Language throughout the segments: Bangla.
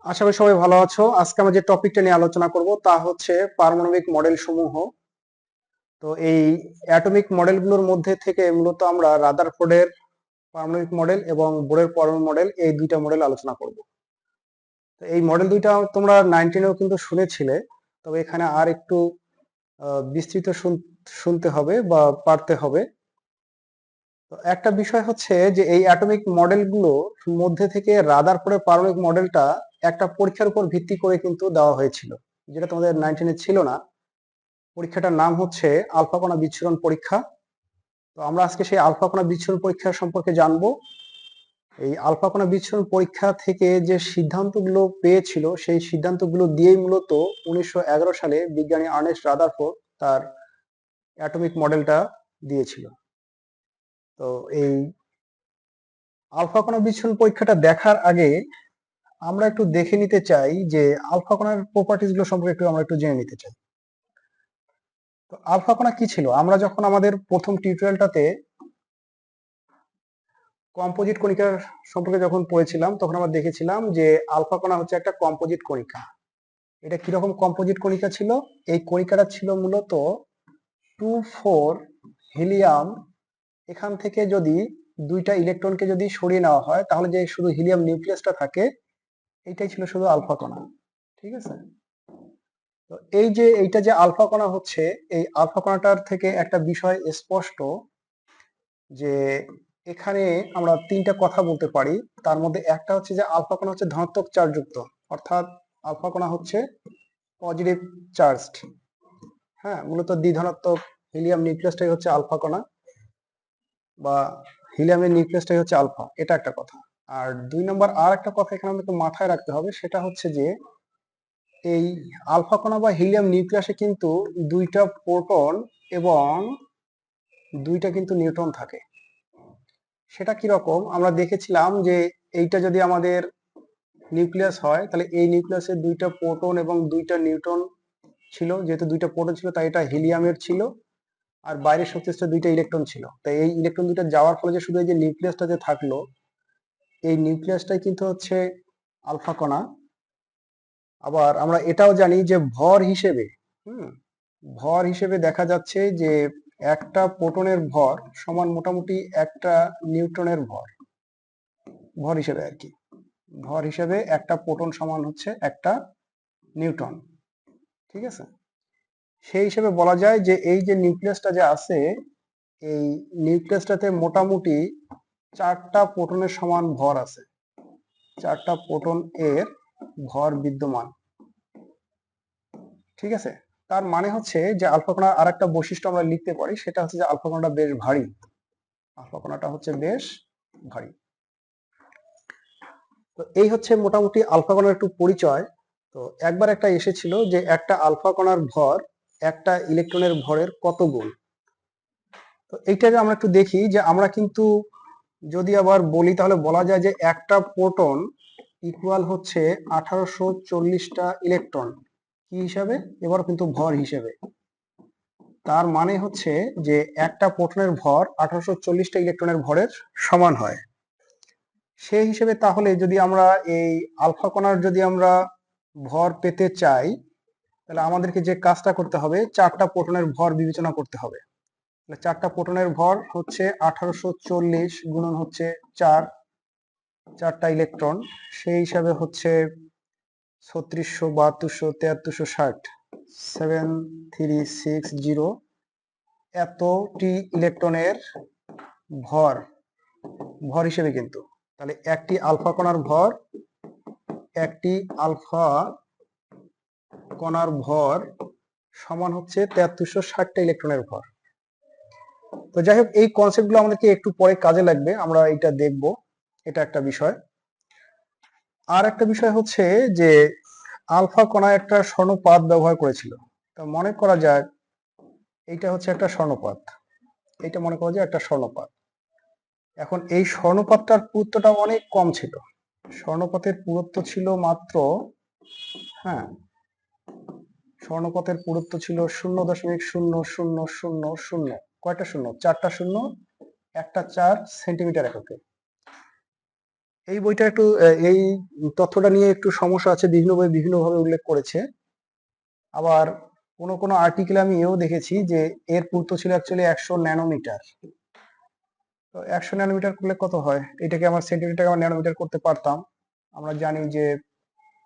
আশা করি সবাই ভালো আছো। আজকে আমরা যে টপিকটা নিয়ে আলোচনা করব তা হচ্ছে পারমাণবিক মডেল সমূহ। তো এই অ্যাটমিক মডেলগুলোর মধ্যে থেকে মূলত আমরা রাদারফোর্ডের পারমাণবিক মডেল এবং বোরের পরমাণু মডেল এই দুইটা মডেল আলোচনা করব। তো এই মডেল দুইটা তোমরা 19-এও কিন্তু শুনেছিলে, তবে এখানে আর একটু বিস্তৃত শুনতে হবে বা পারতে হবে। তো একটা বিষয় হচ্ছে যে এই অ্যাটমিক মডেলগুলোর মধ্যে থেকে রাদারফোর্ডের পারমাণবিক মডেলটা একটা পরীক্ষার উপর ভিত্তি করে কিন্তু দেওয়া হয়েছিল, যেটা তোমাদের 19-এ ছিল না। পরীক্ষাটার নাম হচ্ছে আলফা কণা বিচ্ছুরণ পরীক্ষা। তো আমরা আজকে সেই আলফা কণা বিচ্ছুরণ পরীক্ষা সম্পর্কে জানবো। এই আলফা কণা বিচ্ছুরণ পরীক্ষা থেকে যে সিদ্ধান্তগুলো পেয়েছিল সেই সিদ্ধান্তগুলো দিয়েই মূলত 1911 সালে বিজ্ঞানী আর্নেস্ট রাদারফোর্ড তার অ্যাটমিক মডেলটা দিয়েছিল। তো এই আলফা কণা বিচ্ছুরণ পরীক্ষাটা দেখার আগে আমরা একটু দেখে নিতে চাই যে আলফা কণার প্রপার্টিজ গুলো সম্পর্কে আমরা একটু জেনে নিতে চাই। তো আলফা কণা কি ছিল? আমরা যখন আমাদের প্রথম টিউটোরিয়ালটাতে কম্পোজিট কণিকার সম্পর্কে যখন পড়েছিলাম তখন আমরা দেখেছিলাম যে আলফা কণা হচ্ছে একটা কম্পোজিট কণিকা। এটা কিরকম কম্পোজিট কণিকা ছিল? এই কণিকাটা ছিল মূলত 2,4 হিলিয়াম। এখান থেকে যদি দুইটা ইলেকট্রনকে যদি সরিয়ে নেওয়া হয় তাহলে যে শুধু হিলিয়াম নিউক্লিয়াসটা থাকে, এইটাই ছিল শুধু আলফা কণা। ঠিক আছে? তো এই যে এইটা যে আলফা কণা হচ্ছে, এই আলফা কণাটার থেকে একটা বিষয় স্পষ্ট যে এখানে আমরা তিনটা কথা বলতে পারি। তার মধ্যে একটা হচ্ছে যে আলফা কণা হচ্ছে ধনাত্মক চার্জযুক্ত, অর্থাৎ আলফা কণা হচ্ছে পজিটিভ চার্জড। হ্যাঁ, মূলত দ্বিধনাত্মক হিলিয়াম নিউক্লিয়াসটাই হচ্ছে আলফা কণা, বা হিলিয়ামের নিউক্লিয়াসটাই হচ্ছে আলফা। এটা একটা কথা। আর দুই নম্বর আর একটা কথা এখানে আমাদেরকে মাথায় রাখতে হবে, সেটা হচ্ছে যে এই আলফা কণা বা হিলিয়াম নিউক্লিয়াসে কিন্তু দুইটা প্রোটন এবং দুইটা কিন্তু নিউট্রন থাকে। সেটা কিরকম আমরা দেখেছিলাম যে এইটা যদি আমাদের নিউক্লিয়াস হয় তাহলে এই নিউক্লিয়াসে দুইটা প্রোটন এবং দুইটা নিউট্রন ছিল। যেহেতু দুইটা প্রোটন ছিল তাই এটা হিলিয়ামের ছিল, আর বাইরের সংশ্লিষ্ট দুইটা ইলেকট্রন ছিল। তাই এই ইলেকট্রন দুইটা যাওয়ার ফলে যে শুধু এই যে নিউক্লিয়াসটা যে থাকলো, এই নিউক্লিয়াসটাই কিন্তু হচ্ছে আলফা কণা। আবার আমরা এটাও জানি যে ভর হিসেবে, হুম ভর হিসেবে দেখা যাচ্ছে যে একটা প্রোটনের ভর সমান মোটামুটি একটা নিউট্রনের ভর। ভর হিসেবে আর কি, ভর হিসেবে একটা প্রোটন সমান হচ্ছে একটা নিউট্রন। ঠিক আছে? সেই হিসেবে বলা যায় যে এই যে নিউক্লিয়াসটা যে আছে, এই নিউক্লিয়াসটাতে মোটামুটি চারটা প্রোটনের সমান ভর আছে। চারটা প্রোটন এর ভর বিদ্যমান। ঠিক আছে? তার মানে হচ্ছে যে আলফা কণার আর একটা বৈশিষ্ট্য আমরা লিখতে পারি, সেটা হচ্ছে যে আলফা কণাটা বেশ ভারী। আলফা কণাটা হচ্ছে বেশ ভারী। তো এই হচ্ছে মোটামুটি আলফা কণার একটু পরিচয়। তো একবার একটা এসেছিল যে একটা আলফা কণার ভর একটা ইলেকট্রনের ভরের কত গুণ। তো এইটাকে আমরা একটু দেখি যে আমরা কিন্তু যদি আবার বলি তাহলে বলা যায় যে একটা প্রোটন ইকুয়াল হচ্ছে 1840টা ইলেকট্রন। কি হিসাবে? এবার কিন্তু ভর হিসেবে। তার মানে হচ্ছে যে একটা প্রোটনের ভর 1840টা ইলেকট্রনের ভরের সমান হয়। সেই হিসেবে তাহলে যদি আমরা এই আলফা কণার যদি আমরা ভর পেতে চাই, তাহলে আমাদেরকে যে কাজটা করতে হবে, চারটা প্রোটনের ভর বিবেচনা করতে হবে। তাহলে চারটা প্রোটনের ভর হচ্ছে 1840 গুণন হচ্ছে চার, চারটা ইলেকট্রন। সেই হিসাবে হচ্ছে 3600, 7200, 7360, 7360 এতটি ইলেকট্রনের ভর, ভর হিসেবে কিন্তু। তাহলে একটি আলফা কণার ভর, একটি আলফা কণার ভর সমান হচ্ছে 7360টা ইলেকট্রনের ভর। তো যাই হোক, এই কনসেপ্টগুলো আমাদেরকে একটু পরে কাজে লাগবে, আমরা এটা দেখব। এটা একটা বিষয়। আর একটা বিষয় হচ্ছে যে আলফা কণা একটা স্বর্ণপাত ব্যবহার করেছিল। তো মনে করা যাক এইটা হচ্ছে একটা স্বর্ণপাত, এইটা মনে করা যায় একটা স্বর্ণপাত। এখন এই স্বর্ণপাতটার পুরুত্বটা অনেক কম ছিল। স্বর্ণপাতের পুরুত্ব ছিল মাত্র, হ্যাঁ, স্বর্ণপাতের পুরুত্ব ছিল 0.0000, কয়টা শূন্য? চারটা শূন্য, একটা চার সেন্টিমিটার এককে। এই বইটা একটু এই তথ্যটা নিয়ে একটু সমস্যা আছে, বিভিন্ন বই বিভিন্নভাবে উল্লেখ করেছে। আবার কোনো কোনো আর্টিকেল আমি এও দেখেছি যে এর পুরুত্ব ছিল অ্যাকচুয়ালি 100 ন্যানোমিটার। তো 100 ন্যানোমিটার করলে কত হয়, এটাকে আমার সেন্টিমিটারকে আমার ন্যানোমিটার করতে পারতাম। আমরা জানি যে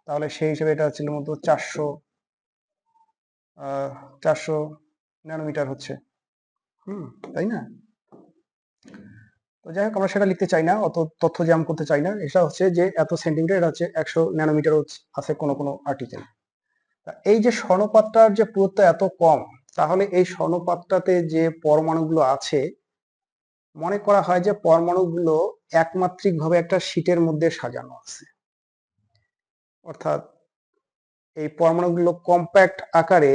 তাহলে সেই হিসেবে এটা ছিল মতো 400 ন্যানোমিটার হচ্ছে। তাই না? তো যাই হোক, আমরা সেটা লিখতে চাই না, অত তথ্য জ্যাম করতে চাই না। এটা হচ্ছে যে এত সেন্টিমিটার, এটা হচ্ছে 100 ন্যানোমিটার আছে কোনো কোনো আর্টিকেল। এই যে স্বর্ণপাতটার যে পুরুত্ব এত কম, তাহলে এই স্বর্ণপাতটাতে যে পরমাণুগুলো আছে, মনে করা হয় যে পরমাণুগুলো একমাত্রিক ভাবে একটা শীটের মধ্যে সাজানো আছে। অর্থাৎ এই পরমাণুগুলো কম্প্যাক্ট আকারে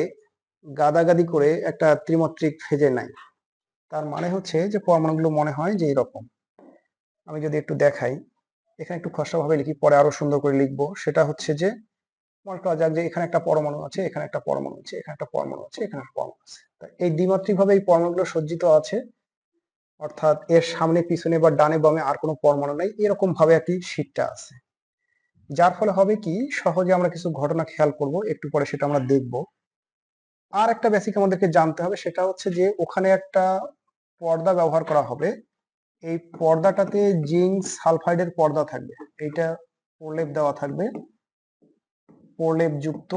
গাদাগাদি করে একটা ত্রিমাত্রিক ফেজে নাই। তার মানে হচ্ছে যে পরমাণুগুলো মনে হয় যে এরকম। আমি যদি একটু দেখাই, এখানে একটু খসড়া ভাবে লিখি, পরে আরো সুন্দর করে লিখবো। সেটা হচ্ছে যে মনে করা যাক যে এখানে একটা পরমাণু আছে, এখানে একটা পরমাণু আছে, এখানে একটা পরমাণু আছে, এখানে একটা পরমাণু আছে। এই দ্বিমাত্রিক ভাবে এই পরমাণুগুলো সজ্জিত আছে, অর্থাৎ এর সামনে পিছনে বা ডানে বামে আর কোনো পরমাণু নাই, এরকম ভাবে একটি শীটটা আছে। যার ফলে হবে কি, সহজে আমরা কিছু ঘটনা খেয়াল করব, একটু পরে সেটা আমরা দেখব। আর একটা বেসিক আমাদেরকে জানতে হবে, সেটা হচ্ছে যে ওখানে একটা পর্দা ব্যবহার করা হবে। এই পর্দাটাতে জিঙ্ক সালফাইডের পর্দা থাকবে, এইটা প্রলেপ দেওয়া থাকবে, প্রলেপ যুক্ত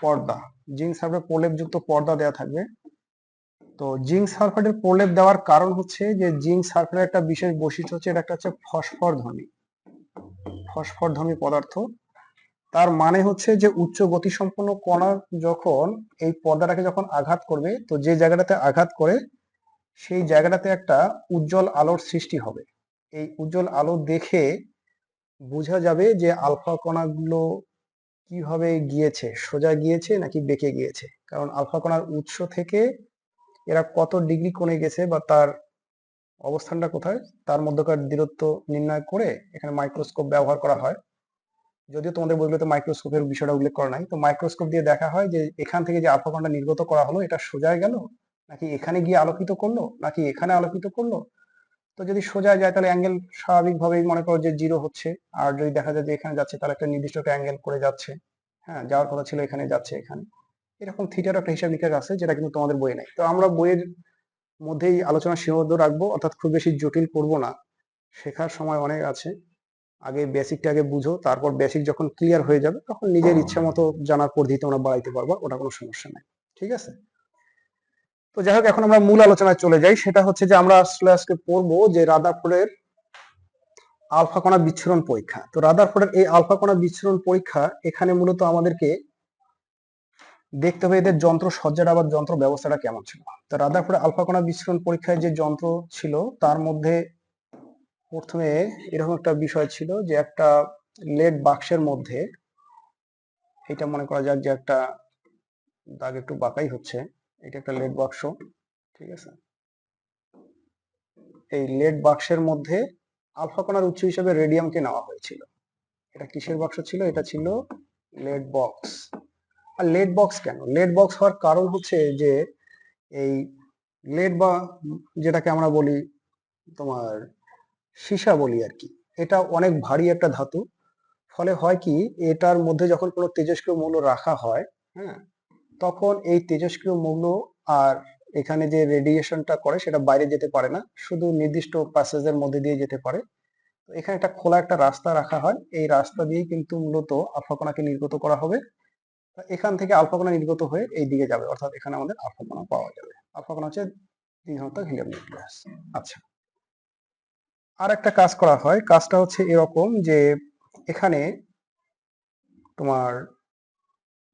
পর্দা, জিঙ্ক সালফাইড প্রলেপ যুক্ত পর্দা দেওয়া থাকবে। তো জিঙ্ক সালফাইডের প্রলেপ দেওয়ার কারণ হচ্ছে যে জিঙ্ক সালফাইডের একটা বিশেষ বৈশিষ্ট্য হচ্ছে এটা একটা হচ্ছে ফসফরধর্মী পদার্থ। তার মানে হচ্ছে যে উচ্চ গতিসম্পন্ন কণা যখন এই পর্দাটাকে যখন আঘাত করবে, তো যে জায়গাটাতে আঘাত করে সেই জায়গাটাতে একটা উজ্জ্বল আলোর সৃষ্টি হবে। এই উজ্জ্বল আলো দেখে বোঝা যাবে যে আলফা কণাগুলো কিভাবে গিয়েছে, সোজা গিয়েছে নাকি বেঁকে গিয়েছে। কারণ আলফা কণার উৎস থেকে এরা কত ডিগ্রি কোণে গেছে বা তার অবস্থানটা কোথায়, তার মধ্যকার দূরত্ব নির্ণয় করে এখানে মাইক্রোস্কোপ ব্যবহার করা হয়। যদিও তোমাদের বইগুলোতে মাইক্রোস্কোপের বিষয়টা উল্লেখ করা নাই। তো মাইক্রোস্কোপ দিয়ে দেখা হয় যে এখান থেকে যে আলফা কণাটা নির্গত করা হলো, এটা সোজা গেল নাকি এখানে গিয়ে আলোকিত করলো নাকি এখানে আলোকিত করলো। তো যদি সোজা যায় তাহলে অ্যাঙ্গেল স্বাভাবিকভাবেই মনে করো যে 0 হচ্ছে। আর যদি দেখা যায় যে এখানে যাচ্ছে তাহলে একটা নির্দিষ্ট একটা অ্যাঙ্গেল করে যাচ্ছে। হ্যাঁ, যাওয়ার কথা ছিল এখানে, যাচ্ছে এখানে। এরকম থিটার একটা হিসাব নিকাশ আছে, যেটা কিন্তু তোমাদের বইয়ে নাই। তো আমরা বইয়ের মধ্যেই আলোচনা সীমাবদ্ধ রাখবো, অর্থাৎ খুব বেশি জটিল করব না। শেখার সময় অনেক আছে, আগে বেসিকটা আগে বুঝো, তারপর বেসিক যখন ক্লিয়ার হয়ে যাবে তখন নিজের ইচ্ছা মতো জানার পদ্ধতি তোমরা বাড়াইতে পারবা, ওটা কোনো সমস্যা নাই। ঠিক আছে? তো যাই হোক, এখন আমরা মূল আলোচনায় চলে যাই। সেটা হচ্ছে যে আমরা আসলে আজকে পড়বো যে রাদারফোর্ডের আলফা কণা বিচ্ছুরণ পরীক্ষা। তো রাদারফোর্ডের এই আলফা কণা বিচ্ছুরণ পরীক্ষা, এখানে মূলত আমাদেরকে দেখতে হবে এদের যন্ত্র সজ্জাটা বা যন্ত্র ব্যবস্থাটা কেমন ছিল। তো রাদারফোর্ডের আলফা কণা বিচ্ছুরণ পরীক্ষায় যে যন্ত্র ছিল তার মধ্যে প্রথমে এরকম একটা বিষয় ছিল যে একটা লেড বাক্সের মধ্যে, এটা মনে করা যাক যে একটা দাগ একটু বাঁকাই হচ্ছে, এটা একটা লেড বাক্স। ঠিক আছে? এই লেড বাক্সের মধ্যে আলফা কণার উৎস হিসেবে রেডিয়ামকে নেওয়া হয়েছিল। এটা কিসের বাক্স ছিল? এটা ছিল লেড বক্স। আর লেড বক্স কেন? লেড বক্স হওয়ার কারণ হচ্ছে যে এই লেড বা যেটাকে আমরা বলি তোমার সীসা বলি আর কি, এটা অনেক ভারী একটা ধাতু। ফলে হয় কি, এটার মধ্যে যখন কোনো তেজস্ক্রিয় মৌল রাখা হয়, হ্যাঁ, তখন এই তেজস্ক্রিয় মৌল আর এখানে যে রেডিয়েশনটা করে সেটা বাইরে যেতে পারে না, শুধু নির্দিষ্ট প্যাসেজের মধ্যে দিয়ে যেতে পারে। তো এখানে একটা খোলা একটা রাস্তা রাখা হয়, এই রাস্তা দিয়েই কিন্তু মূলত আলফা কণাকে নির্গত করা হবে। এখান থেকে আলফা কণা নির্গত হয়ে এই দিকে যাবে, অর্থাৎ এখানে আমাদের আলফা কণা পাওয়া যাবে। আলফা কণা হচ্ছে দ্বিঘাতক হিলিয়াম নিউক্লিয়াস। আচ্ছা, আর একটা কাজ করা হয়, কাজটা হচ্ছে এরকম যে এখানে তোমার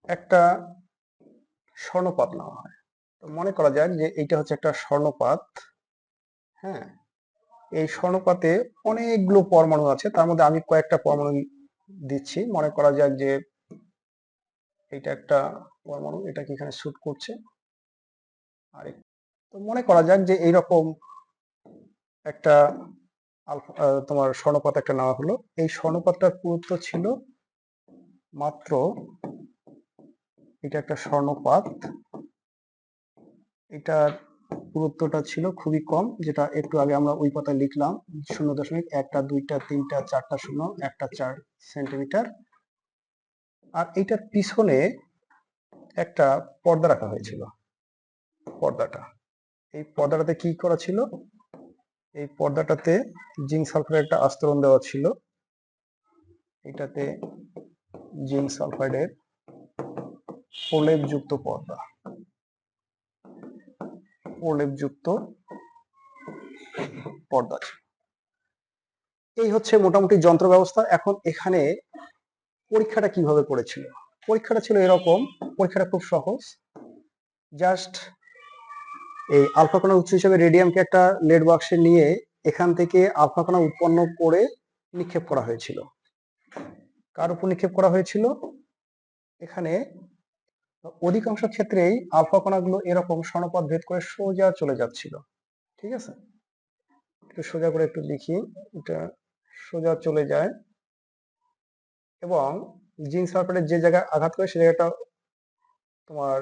একটা স্বর্ণপাত নেওয়া হয়। তো মনে করা যাক যে এইটা হচ্ছে একটা স্বর্ণপাত। হ্যাঁ, এই স্বর্ণপাতে অনেকগুলো পরমাণু আছে, তার মধ্যে আমি কয়েকটা পরমাণু দিচ্ছি। মনে করা যাক যে এটা একটা পরমাণু, এটা কি এখানে শুট করছে। আর তো মনে করা যাক যে এইরকম একটা তোমার স্বর্ণপাত একটা নেওয়া হলো। এই স্বর্ণপাতটার পুরুত্ব ছিল মাত্র, এটা একটা স্বর্ণপাত, এটার পুরুত্বটা ছিল খুবই কম, যেটা একটু আগে আমরা ওই পাতায় লিখলাম 0.1টা 2টা 3টা 4টা 0 একটা 4 সেন্টিমিটার। আর এইটার পিছনে একটা পর্দা রাখা হয়েছিল। এই পর্দাটাতে কি করা ছিল? এই পর্দাটাতে জিঙ্ক সালফাইডের একটা আস্তরণ দেওয়া ছিল। এটাতে জিঙ্ক সালফাইডের প্রলেপযুক্ত পর্দা ছিল। এই হচ্ছে মোটামুটি যন্ত্র ব্যবস্থা। এখন এখানে পরীক্ষাটা কিভাবে করেছিল? পরীক্ষাটা ছিল এরকম। পরীক্ষাটা খুব সহজ। জাস্ট এই আলফা কণা উৎস হিসেবে রেডিয়ামকে একটা লেড বাক্সে নিয়ে এখান থেকে আলফা কণা উৎপন্ন করে নিক্ষেপ করা হয়েছিল। কার উপর নিক্ষেপ করা হয়েছিল? এখানে অধিকাংশ ক্ষেত্রেই আলফা কণাগুলো এরকম সনপথ ভেদ করে সোজা চলে যাচ্ছিল। ঠিক আছে, একটু সোজা করে একটু লিখি। এটা সোজা চলে যায় এবং জিঙ্ক সালফাইডের যে জায়গায় আঘাত করে সে জায়গাটা তোমার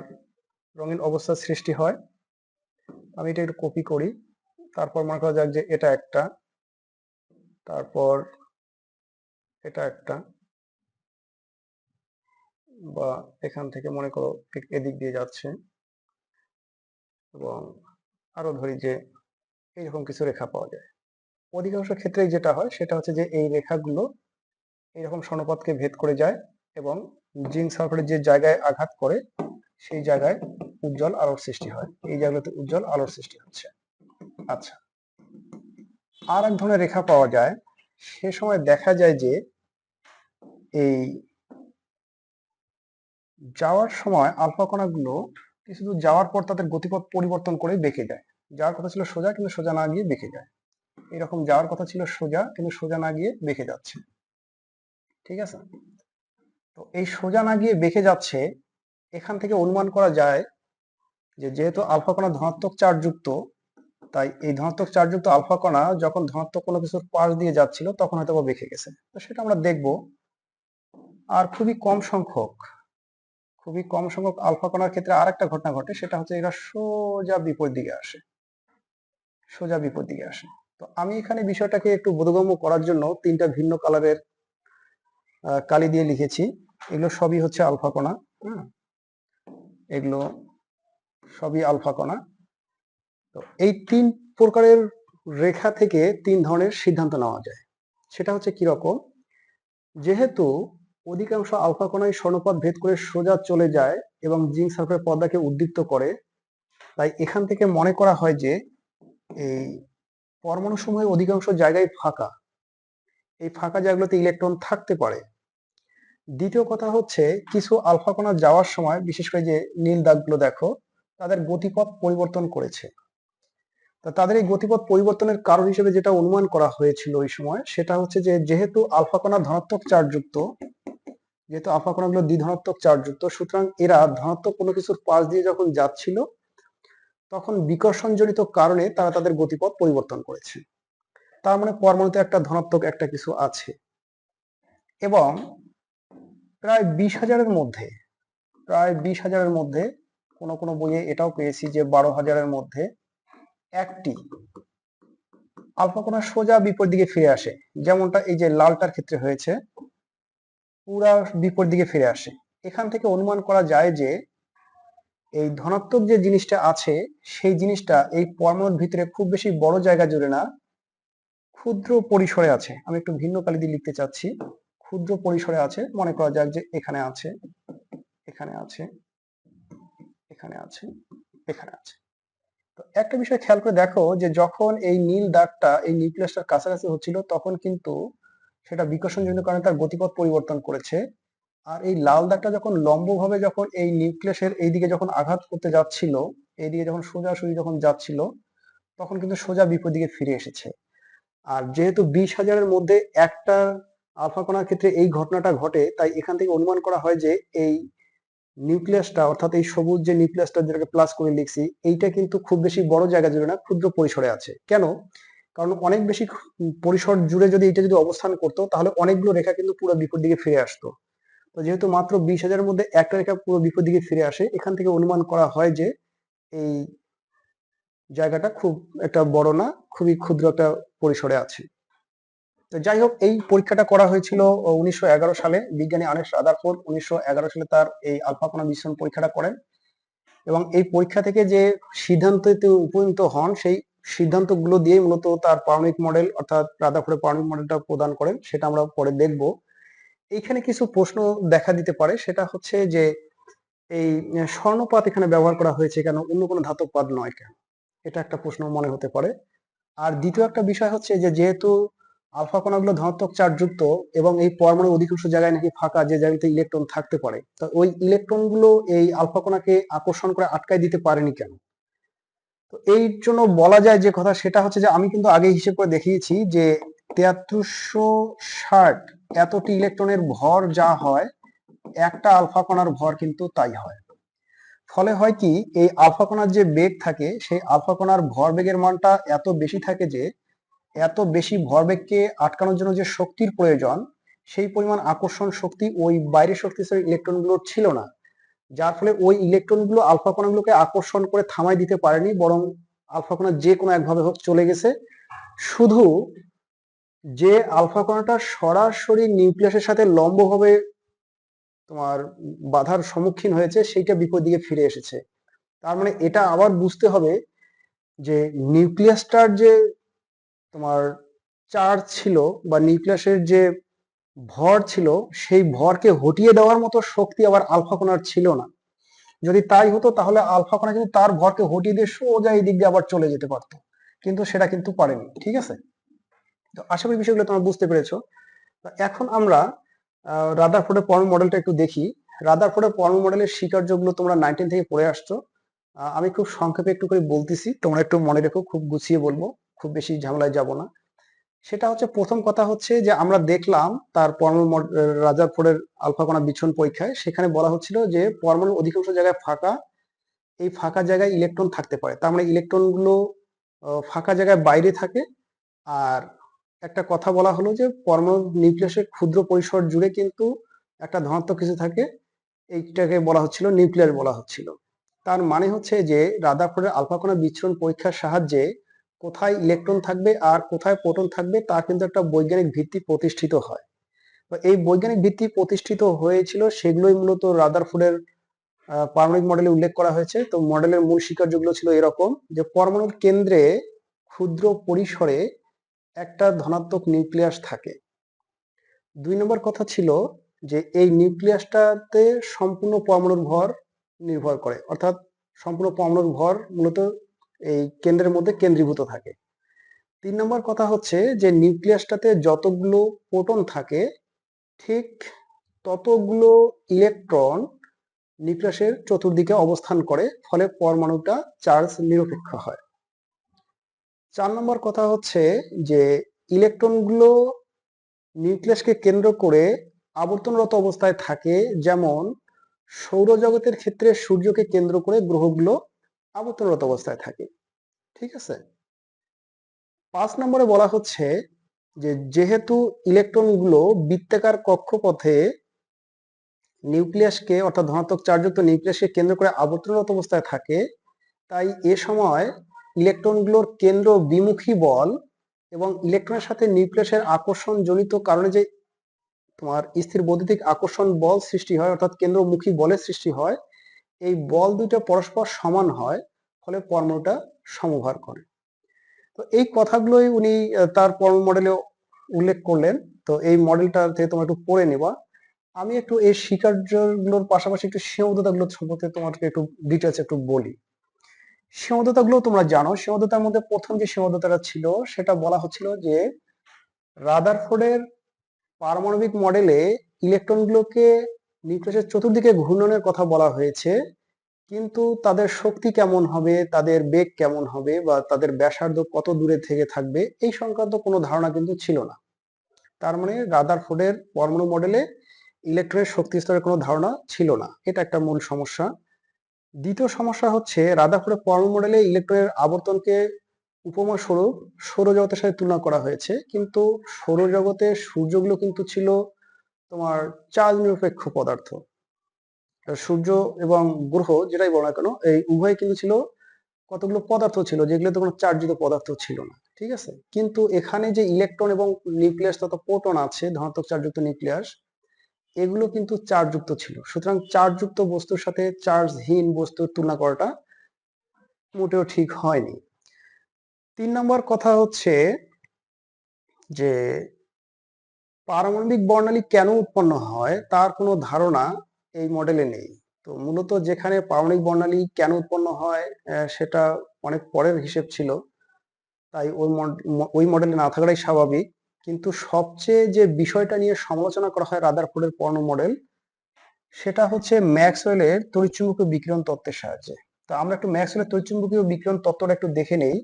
রঙিন অবস্থার সৃষ্টি হয়। আমি এটা একটু কপি করি। তারপর মনে করা যাক যে এটা একটা, তারপর এটা একটা, বা এখান থেকে মনে করো এদিক দিয়ে যাচ্ছে, এবং আরো ধরি যে এইরকম কিছু রেখা পাওয়া যায়। অধিকাংশ ক্ষেত্রে যেটা হয় সেটা হচ্ছে যে এই রেখাগুলো এইরকম সনপথকে ভেদ করে যায় এবং জিঙ্ক সালফাইডের যে জায়গায় আঘাত করে সেই জায়গায় উজ্জ্বল আলোর সৃষ্টি হয়। এই জায়গাতে উজ্জ্বল আলোর সৃষ্টি হচ্ছে। আচ্ছা, আর এক ধরনের রেখা পাওয়া যায়। সে সময় দেখা যায় যে এই যাওয়ার সময় আলফা কণাগুলো কিছু দূর যাওয়ার পর তাদের গতিপথ পরিবর্তন করে বেঁকে যায়। যাওয়ার কথা ছিল সোজা, কিন্তু সোজা না গিয়ে বেঁকে যায়। এরকম যাওয়ার কথা ছিল সোজা, কিন্তু সোজা না গিয়ে বেঁকে যাচ্ছে। ঠিক আছে, তো এই সোজা না গিয়ে বেঁকে যাচ্ছে, এখান থেকে অনুমান করা যায় যে যেহেতু আলফা কণা ধনাত্মক চার্জযুক্ত, তাই এই ধনাত্মক চার্জযুক্ত আলফা কণা যখন ধনাত্মক কোনো কিছুর পাশ দিয়ে যাচ্ছিল তখন হয়তো বেঁকে গেছে। তো সেটা আমরা দেখব। আর খুবই কম সংখ্যক আলফা কণার ক্ষেত্রে আর একটা ঘটনা ঘটে, সেটা হচ্ছে এরা সোজা বিপরীত দিকে আসে। তো আমি এখানে বিষয়টাকে একটু বোধগম্য করার জন্য 3টা ভিন্ন কালারের কালি দিয়ে লিখেছি। এগুলো সবই হচ্ছে আলফা কণা। এগুলো সবই আলফা কণা। তো এই 3 প্রকারের রেখা থেকে 3 ধরনের সিদ্ধান্ত নেওয়া যায়। সেটা হচ্ছে কি রকম? যেহেতু অধিকাংশ আলফা কণাই স্বর্ণপথ ভেদ করে সোজা চলে যায় এবং জিঙ্ক সালফাইড পর্দাকে উদ্দীপ্ত করে, তাই এখান থেকে মনে করা হয় যে এই পরমাণু সমূহের অধিকাংশ জায়গায় ফাঁকা। এই ফাঁকা জায়গাগুলোতে ইলেকট্রন থাকতে পারে। দ্বিতীয় কথা হচ্ছে কিছু আলফা কণা যাওয়ার সময়, বিশেষ করে যে নীল দাগগুলো দেখো, তাদের গতিপথ পরিবর্তন করেছে। তা তাদের এই গতিপথ পরিবর্তনের কারণ হিসেবে যেটা অনুমান করা হয়েছিল ওই সময়, সেটা হচ্ছে যে যেহেতু আলফা কণা ধনাত্মক চার্জযুক্ত, যেহেতু আলফা কণাগুলো দ্বিধনাত্মক চার্জযুক্ত, সুতরাং এরা ধনাত্মক কোনো কিছুর পাশ দিয়ে যখন যাচ্ছিল তখন বিকর্ষণজনিত কারণে তারা তাদের গতিপথ পরিবর্তন করেছে। তার মানে পরমাণুতে একটা ধনাত্মক একটা কিছু আছে। এবং প্রায় 20,000-এর মধ্যে কোনো কোনো বইয়ে এটাও পেয়েছি যে 12,000-এর মধ্যে একটি আলফা কণা সোজা বিপরীত দিকে ফিরে আসে। যেমনটা এই যে লালটার ক্ষেত্রে হয়েছে, পুরা বিপরীত দিকে ফিরে আসে। এখান থেকে অনুমান করা যায় যে এই ধনাত্মক যে জিনিসটা আছে সেই জিনিসটা এই পরমাণুর ভিতরে খুব বেশি বড় জায়গা জুড়ে না, ক্ষুদ্র পরিসরে আছে। আমি একটু ভিন্ন কালি দিয়ে লিখতে চাচ্ছি। ক্ষুদ্র পরিসরে আছে। মনে করা যাক যে এখানে আছে, এখানে আছে, এখানে আছে, এখানে আছে। তো একটা বিষয় খেয়াল করে দেখো যে যখন এই নীল দাগটা এই নিউক্লিয়াসটার কাছাকাছি হচ্ছিল তখন কিন্তু সেটা বিকর্ষণজনিত কারণে তার গতিপথ পরিবর্তন করেছে। আর এই লাল দাগটা যখন লম্বভাবে যখন এই নিউক্লিয়াসের এইদিকে যখন আঘাত করতে যাচ্ছিল, এইদিকে যখন সোজাসুজি যখন যাচ্ছিল, তখন কিন্তু সোজা বিপরীত দিকে ফিরে এসেছে। আর যেহেতু 20,000-এর মধ্যে একটা আলফা কণার ক্ষেত্রে এই ঘটনাটা ঘটে, তাই এখান থেকে অনুমান করা হয় যে এই নিউক্লিয়াসটা, অর্থাৎ এই সবুজ যে নিউক্লিয়াসটা যেটাকে প্লাস করে লিখছি, এইটা কিন্তু খুব বেশি বড় জায়গা জুড়ে না, ক্ষুদ্র পরিসরে আছে। কেন? কারণ অনেক বেশি পরিসর জুড়ে যদি এটা যদি অবস্থান করতো তাহলে অনেকগুলো রেখা কিন্তু পুরো বিপরীত দিকে ফিরে আসতো। তো যেহেতু মাত্র 20,000-এর মধ্যে একটা রেখা পুরো বিপরীত দিকে ফিরে আসে, এখান থেকে অনুমান করা হয় যে এই জায়গাটা খুব একটা বড় না, খুবই ক্ষুদ্র একটা পরিসরে আছে। তো যাই হোক, এই পরীক্ষাটা করা হয়েছিল 1911 সালে। বিজ্ঞানী আর্নেস্ট রাদারফোর্ড 1911 সালে তার এই আলফা কণা বিশ্লেষণ পরীক্ষাটা করেন, এবং এই পরীক্ষা থেকে যে সিদ্ধান্ততে উপনীত হন সেই সিদ্ধান্তগুলো দিয়ে মূলত তার পারমাণবিক মডেল অর্থাৎ রাদারফোর্ডের পারমাণবিক মডেলটা প্রদান করেন। সেটা আমরা পরে দেখব। এইখানে কিছু প্রশ্ন দেখা দিতে পারে, সেটা হচ্ছে যে এই স্বর্ণপাত এখানে ব্যবহার করা হয়েছে কেন, অন্য কোনো ধাতব পাত নয় কেন? এটা একটা প্রশ্ন মনে হতে পারে। আর দ্বিতীয় একটা বিষয় হচ্ছে যে যেহেতু আলফা কণাগুলো ধনাত্মক চার্জযুক্ত এবং এই পরমাণুর অধিকাংশ জায়গায় নাকি ফাঁকা, যে জায়গাতে ইলেকট্রন থাকতে পারে, তো ওই ইলেকট্রন গুলো এই আলফা কণাকে আকর্ষণ করে আটকায় দিতে পারেনি কেন? তো এই জন্য বলা যায় যে কথা, সেটা হচ্ছে যে আমি কিন্তু আগে হিসেব করে দেখিয়েছি যে 7360 এতটি ইলেকট্রনের ভর যা হয়, একটা আলফা কণার ভর কিন্তু তাই হয়। ফলে হয় কি, এই আলফা কণার যে বেগ থাকে সেই আলফা কণার ভরবেগের মানটা এত বেশি থাকে যে এত বেশি ভরবেগকে আটকানোর জন্য যে শক্তির প্রয়োজন, সেই পরিমাণ আকর্ষণ শক্তি ওই বাইরের শক্তিশালী ইলেকট্রনগুলোর ছিল না। যার ফলে ওই ইলেকট্রনগুলো আলফা কণাগুলোকে আকর্ষণ করে থামাই দিতে পারেনি, বরং আলফা কণা যে কোনো একভাবে হোক চলে গেছে। শুধু যে আলফা কণাটা সরাসরি নিউক্লিয়াসের সাথে লম্বভাবে তোমার বাধার সম্মুখীন হয়েছে, সেইটা বিপরীত দিকে ফিরে এসেছে। তার মানে এটা আবার বুঝতে হবে যে নিউক্লিয়াসটার যে তোমার চার্জ ছিল বা নিউক্লিয়াসের যে ভর ছিল, সেই ভরকে হটিয়ে দেওয়ার মতো শক্তি আবার আলফা কণার ছিল না। যদি তাই হতো তাহলে আলফা কণা কিন্তু তার ভরকে হটিয়ে দিয়ে সোজা এই দিক দিয়ে আবার চলে যেতে পারতো, কিন্তু সেটা কিন্তু পারেনি। ঠিক আছে, তো আশা করি বিষয়গুলো তোমরা বুঝতে পেরেছো। এখন আমরা রাদারফোর্ডের পরমাণু মডেলটা একটু দেখি। রাদারফোর্ডের পরমাণু মডেলের স্বীকার্যগুলো তোমরা 19 থেকে পড়ে আসছো। আমি খুব সংক্ষেপে একটু করে বলতেছি, তোমরা একটু মনে রেখো, খুব গুছিয়ে বলবো, খুব বেশি ঝামেলায় যাব না। সেটা হচ্ছে, প্রথম কথা হচ্ছে যে আমরা দেখলাম তার রাদারফোর্ডের আলফা কণা বিচ্ছুরণ পরীক্ষায়, সেখানে বলা হচ্ছিল যে পরমাণুর অধিকাংশ জায়গায় ফাঁকা, এই ফাঁকা জায়গায় ইলেকট্রন থাকতে পারে। তার মানে ইলেকট্রন গুলো ফাঁকা জায়গায় বাইরে থাকে। আর একটা কথা বলা হলো যে পরমাণু নিউক্লিয়াসের ক্ষুদ্র পরিসর জুড়ে কিন্তু একটা ধনাত্মক কিছু থাকে, এইটাকে বলা হচ্ছিল নিউক্লিয়াস বলা হচ্ছিল। তার মানে হচ্ছে যে রাদারফোর্ডের আলফা কণা বিচ্ছুরণ পরীক্ষার সাহায্যে কোথায় ইলেকট্রন থাকবে আর কোথায় প্রোটন থাকবে তা কিন্তু একটা বৈজ্ঞানিক ভিত্তি প্রতিষ্ঠিত হয়। এই বৈজ্ঞানিক ভিত্তি প্রতিষ্ঠিত হয়েছিল, সেগুলোই মূলত রাদারফোর্ডের পারমাণবিক মডেলে উল্লেখ করা হয়েছে। তো মডেলের মূল স্বীকার্যগুলো ছিল এরকম যে পরমাণুর কেন্দ্রে ক্ষুদ্র পরিসরে একটা ধনাত্মক নিউক্লিয়াস থাকে। 2 নম্বর কথা ছিল যে এই নিউক্লিয়াসটাতে সম্পূর্ণ পরমাণুর ভর নির্ভর করে, অর্থাৎ সম্পূর্ণ পরমাণুর ভর মূলত এই কেন্দ্রের মধ্যে কেন্দ্রীভূত থাকে। 3 নম্বর কথা হচ্ছে যে নিউক্লিয়াসটাতে যতগুলো প্রোটন থাকে, ঠিক ততগুলো ইলেকট্রন নিউক্লিয়াসের চতুর্দিকে অবস্থান করে, ফলে পরমাণুটা চার্জ নিরপেক্ষ হয়। 4 নম্বর কথা হচ্ছে যে ইলেকট্রনগুলো নিউক্লিয়াসকে কেন্দ্র করে আবর্তনরত অবস্থায় থাকে, যেমন সৌরজগতের ক্ষেত্রে সূর্যকে কেন্দ্র করে গ্রহগুলো আবর্তনরত অবস্থায় থাকে। ঠিক আছে, 5 নম্বরে বলা হচ্ছে যে যেহেতু ইলেকট্রনগুলো বৃত্তাকার কক্ষপথে নিউক্লিয়াসকে অর্থাৎ ধনাত্মক চার্জযুক্ত নিউক্লিয়াসকে কেন্দ্র করে আবর্তনরত অবস্থায় থাকে, তাই এ সময় ইলেকট্রনগুলোর কেন্দ্র বিমুখী বল এবং ইলেকট্রনের সাথে নিউক্লিয়াসের আকর্ষণ জনিত কারণে যে তোমার স্থির বৈদ্যুতিক আকর্ষণ বল সৃষ্টি হয়, অর্থাৎ কেন্দ্রমুখী বলের সৃষ্টি হয়, এই বল দুইটা পরস্পর সমান হয়, ফলে পরমাণুটা সমভার করে। তো এই কথাগুলোই উনি তার পরমাণু মডেলে উল্লেখ করলেন। তো এই মডেলটা থেকে তোমরা একটু পড়ে নেবা। আমি একটু এই স্বীকার্যগুলোর পাশাপাশি একটু সীমাবদ্ধতাগুলো সম্পর্কে তোমাকে একটু ডিটেলস একটু বলি। সীমাবদ্ধতাগুলো তোমরা জানো। সীমাবদ্ধতার মধ্যে প্রথম যে সীমাবদ্ধতাটা ছিল, সেটা বলা হচ্ছিল যে রাদারফোর্ডের পারমাণবিক মডেলে ইলেকট্রনগুলোকে নিউক্লিয়াসের চতুর্দিকে ঘূর্ণনের কথা বলা হয়েছে, কিন্তু তাদের শক্তি কেমন হবে, তাদের বেগ কেমন হবে, বা তাদের ব্যাসার্ধ কত দূরে থেকে থাকবে, এই সংক্রান্ত কোনো ধারণা কিন্তু ছিল না। তার মানে রাদারফোর্ডের পরমাণু মডেলে ইলেকট্রনের শক্তি স্তরের কোনো ধারণা ছিল না। এটা একটা মূল সমস্যা। দ্বিতীয় সমস্যা হচ্ছে রাদারফোর্ডের পরমাণু মডেলে ইলেকট্রনের আবর্তনকে উপমা স্বরূপ সৌরজগতের সাথে তুলনা করা হয়েছে, কিন্তু সৌরজগতে সূর্যগুলো কিন্তু ছিল তোমার চার্জ নিরপেক্ষ পদার্থ। সূর্য এবং গ্রহ যেটাই বলো না কেন, এই উভয় কিন্তু ছিল কতগুলো পদার্থ ছিল যেগুলোতে কোনো চার্জযুক্ত পদার্থ ছিল না, ঠিক আছে। কিন্তু এখানে যে ইলেকট্রন এবং নিউক্লিয়াস তথা প্রোটন আছে, ধনাত্মক চার্জযুক্ত নিউক্লিয়াস, এগুলো কিন্তু চার্জযুক্ত ছিল। সুতরাং চার্জযুক্ত বস্তুর সাথে চার্জহীন বস্তুর তুলনা করাটা মোটেও ঠিক হয়নি। 3 নম্বর কথা হচ্ছে যে পারমাণবিক বর্ণালী কেন উৎপন্ন হয় তার কোনো ধারণা এই মডেলে নেই। তো মূলত যেখানে পারমাণবিক বর্ণালী কেন উৎপন্ন হয় সেটা অনেক পরের হিসেব ছিল, তাই ওই মডেলে না থাকাটাই স্বাভাবিক। কিন্তু সবচেয়ে যে বিষয়টা নিয়ে সমালোচনা করা হয় রাদারফোর্ডের পর্ণ মডেল, সেটা হচ্ছে ম্যাক্সওয়েলের তড়িৎচুম্বকীয় বিকিরণ তত্ত্বের সাহায্যে। তো আমরা একটু ম্যাক্সওয়েলের তড়িৎচুম্বকীয় বিকিরণ তত্ত্বটা একটু দেখে নেই।